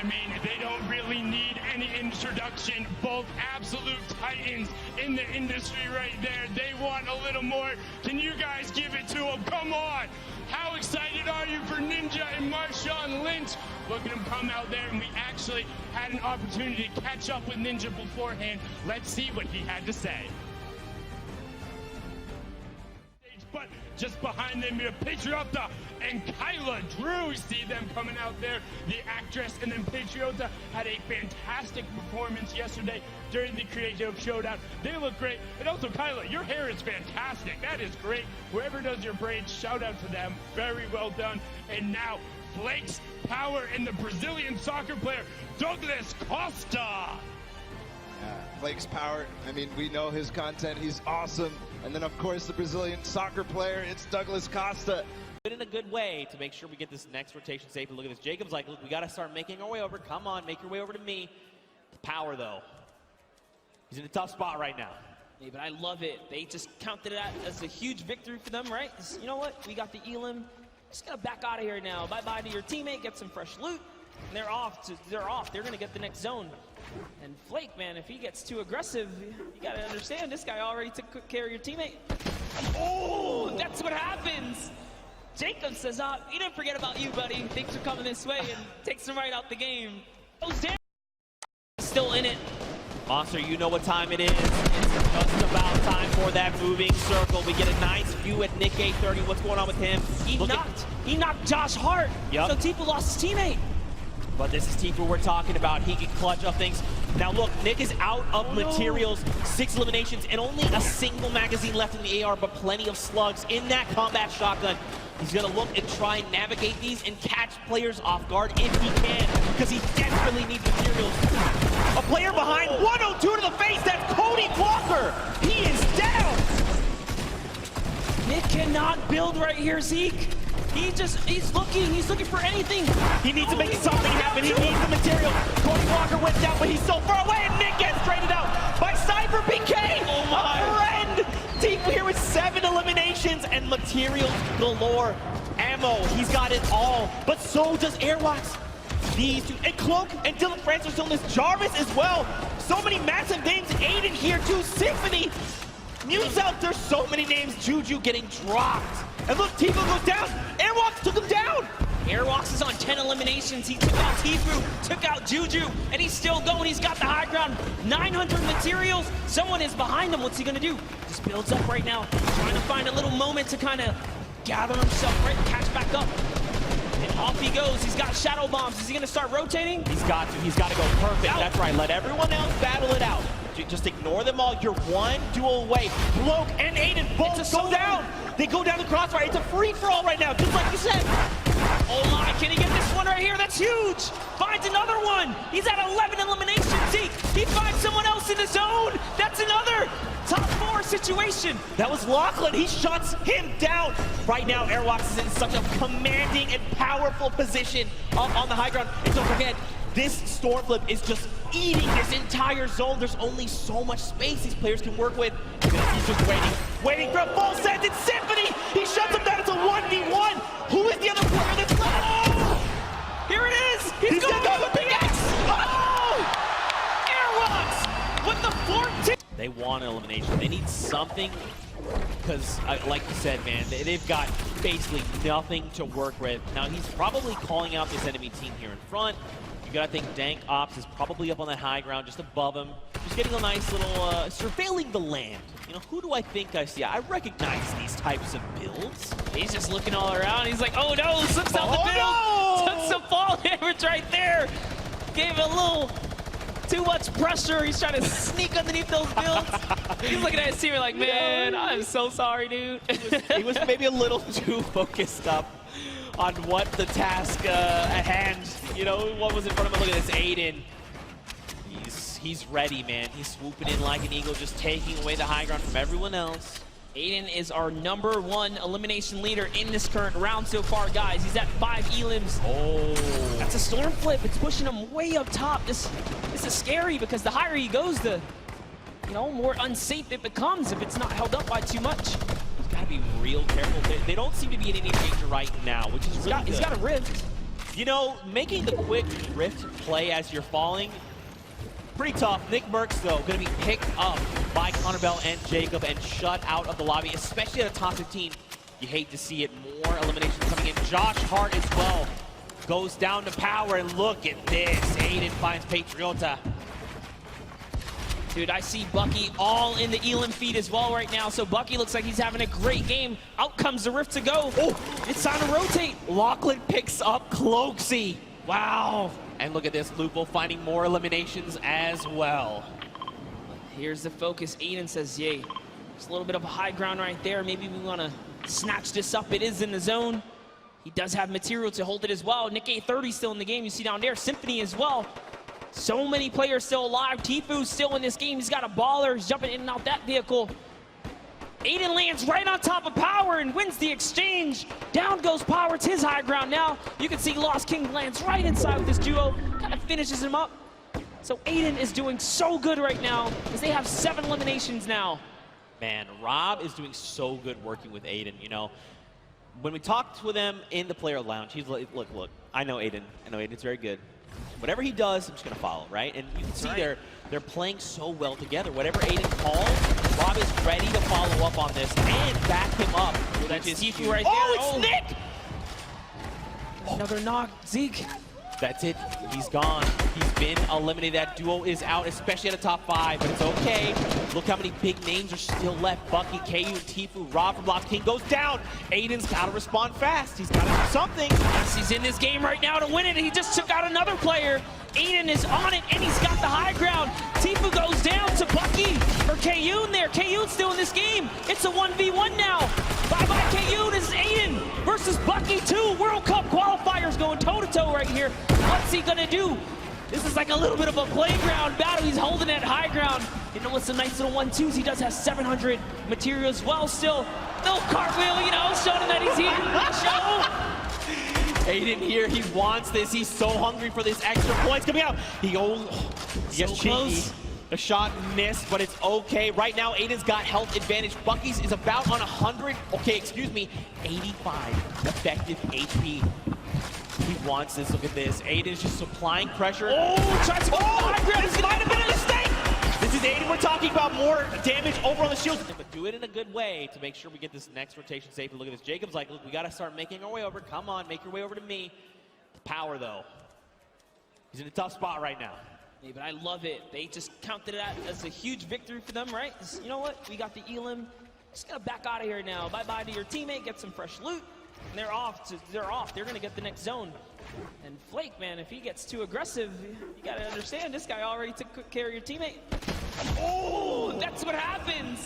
I mean, they don't really need any introduction. Both absolute titans in the industry right there. They want a little more. Can you guys give it to them? Come on. How excited are you for Ninja and Marshawn Lynch? Look at him come out there, and we actually had an opportunity to catch up with Ninja beforehand. Let's see what he had to say. But just behind them, you have Patriota and Kyla Drew. See them coming out there, the actress, and then Patriota had a fantastic performance yesterday during the Creative Showdown. They look great. And also, Kyla, your hair is fantastic. That is great. Whoever does your braids, shout out to them. Very well done. And now, Flakes, Power, and the Brazilian soccer player, Douglas Costa. Flakes Power, I mean, we know his content, he's awesome. And then of course the Brazilian soccer player, it's Douglas Costa. In a good way to make sure we get this next rotation safe. And look at this, Jacob's like, look, we gotta start making our way over. Come on, make your way over to me. Power though, he's in a tough spot right now. Yeah, but I love it. They just counted it as a huge victory for them, right? You know what, we got the Elim. Just gotta back out of here now. Bye-bye to your teammate, get some fresh loot. And they're off. They're gonna get the next zone. And Flake, man, if he gets too aggressive, you gotta understand this guy already took good care of your teammate. Oh, that's what happens. Jacob says, he didn't forget about you, buddy. Things are coming this way, and takes him right out the game. Goes down. Still in it. Monster, you know what time it is. It's just about time for that moving circle. We get a nice view at Nick 830. What's going on with him? He knocked Josh Hart. Yep. So Tfue lost his teammate. But this is Tfue we're talking about. He can clutch up things. Now look, Nick is out of materials, 6 eliminations, and only a single magazine left in the AR, but plenty of slugs in that combat shotgun. He's gonna look and try and navigate these and catch players off guard if he can, because he desperately needs materials. A player behind, 102 to the face, that's Cody Walker. He is down. Nick cannot build right here, Zeke. He's looking for anything. He needs to make something happen. He needs the material. Cody Walker went down, but he's so far away, and Nick gets traded out by Cyber PK. Oh my. A friend. Tfue here with 7 eliminations and materials galore. Ammo, he's got it all, but so does Airwatch. These two, and Cloak and Dylan Francis on this, Jarvis as well. So many massive names. Aiden here too, Symphony. News out, there's so many names. Juju getting dropped. And look, Tfue goes down. Airwalks took him down. Airwalks is on 10 eliminations. He took out Tfue, took out Juju, and he's still going. He's got the high ground. 900 materials. Someone is behind him. What's he gonna do? Just builds up right now, trying to find a little moment to kind of gather himself, right? Catch back up. And off he goes. He's got shadow bombs. Is he gonna start rotating? He's got to go perfect. That's right. Let everyone else battle it out. Just ignore them all. You're one duel away. Cloak and Aiden both go down. They go down the crossfire. It's a free-for-all right now, just like you said. Oh my, can he get this one right here? That's huge. Finds another one. He's at 11 eliminations. He finds someone else in the zone. That's another top 4 situation. That was Lachlan. He shuts him down. Right now, Airwalks is in such a commanding and powerful position on the high ground. And don't forget, this storm flip is just eating this entire zone. There's only so much space these players can work with. He's just waiting for a full send. It's Symphony. He shuts him down. It's a 1v1. Who is the other player that's left? Oh! Here it is. He's going to go with the pickaxe. Oh! Airwalks with the 14. They want an elimination. They need something, because like you said, man, they've got basically nothing to work with. Now he's probably calling out this enemy team here in front. You gotta think Dank Ops is probably up on that high ground, just above him. Just getting a nice little, surveilling the land. You know, who do I think I see? I recognize these types of builds. He's just looking all around. He's like, oh no, slips out the build. No! Took some fall damage right there. Gave it a little too much pressure. He's trying to sneak underneath those builds. He's looking at his team like, man, I'm so sorry, dude. He was maybe a little too focused up on what the task at hand, you know, what was in front of him. Look at this, Aiden. He's ready, man. He's swooping in like an eagle, just taking away the high ground from everyone else. Aiden is our #1 elimination leader in this current round so far, guys. He's at 5 elims. Oh. That's a storm flip. It's pushing him way up top. This is scary because the higher he goes, the more unsafe it becomes if it's not held up by too much. He's got to be real careful. They don't seem to be in any danger right now, which is really good. He's got a rift. You know, making the quick drift play as you're falling, pretty tough. Nick Merckx, though, going to be picked up by Connor Bell and Jacob and shut out of the lobby, especially at a top 15. You hate to see it. More eliminations coming in. Josh Hart as well goes down to power, and look at this. Aiden finds Patriota. Dude, I see Bucky all in the Elam feed as well right now, so Bucky looks like he's having a great game. Out comes the Rift to go. Oh, it's time to rotate. Lachlan picks up Cloaksy. Wow. And look at this, Lupo finding more eliminations as well. Here's the focus. Aiden says, yay. There's a little bit of a high ground right there. Maybe we want to snatch this up. It is in the zone. He does have material to hold it as well. Nick A30 still in the game. You see down there, Symphony as well. So many players still alive. Tfue's still in this game. He's got a baller. He's jumping in and out that vehicle. Aiden lands right on top of Power and wins the exchange. Down goes Power. It's his high ground now. You can see Lost King lands right inside with this duo. Kind of finishes him up. So Aiden is doing so good right now as they have 7 eliminations now. Man, Rob is doing so good working with Aiden, you know. When we talked with him in the player lounge, he's like, look, I know Aiden. I know Aiden's very good. Whatever he does, I'm just going to follow, right? And you can see they're playing so well together. Whatever Aiden calls, Rob is ready to follow up on this and back him up. Well, that's Tfue right there. Oh, it's Nick! Another knock, Zeke. That's it. He's gone. He's been eliminated. That duo is out, especially at a top 5, but it's okay. Look how many big names are still left. Bucky, KU, Tfue, Rob from Lost King goes down. Aiden's got to respond fast. He's got to do something. Yes, he's in this game right now to win it. He just took out another player. Aiden is on it, and he's got the high ground. Tfue goes down to Bucky, or KU in there. KU's still in this game. It's a 1v1 now. Bye-bye, KU. This is Aiden versus Bucky 2. World Cup qualifiers going toe-to-toe right here. What's he gonna do? This is like a little bit of a playground battle. He's holding that high ground. You know, it's a nice little 1-2s. He does have 700 material as well still. No cartwheel, you know, showing that he's here. Show. Aiden here, he wants this. He's so hungry for this extra points coming out. He gets cheeky. The shot missed, but it's okay. Right now, Aiden's got health advantage. Bucky's is about on 100, 85 effective HP. He wants this. Look at this. Aiden's just supplying pressure. Oh, tries to go high ground. This might have been a mistake. This is Aiden. We're talking about more damage over on the shields. But do it in a good way to make sure we get this next rotation safe. Look at this. Jacob's like, look, we got to start making our way over. Come on, make your way over to me. Power, though. He's in a tough spot right now. Yeah, but I love it. They just counted that as a huge victory for them, right? You know what? We got the Elam. Just gotta back out of here now. Bye-bye to your teammate. Get some fresh loot. And they're off. They're gonna get the next zone. And Flake, man, if he gets too aggressive, you gotta understand this guy already took care of your teammate. Oh, that's what happens.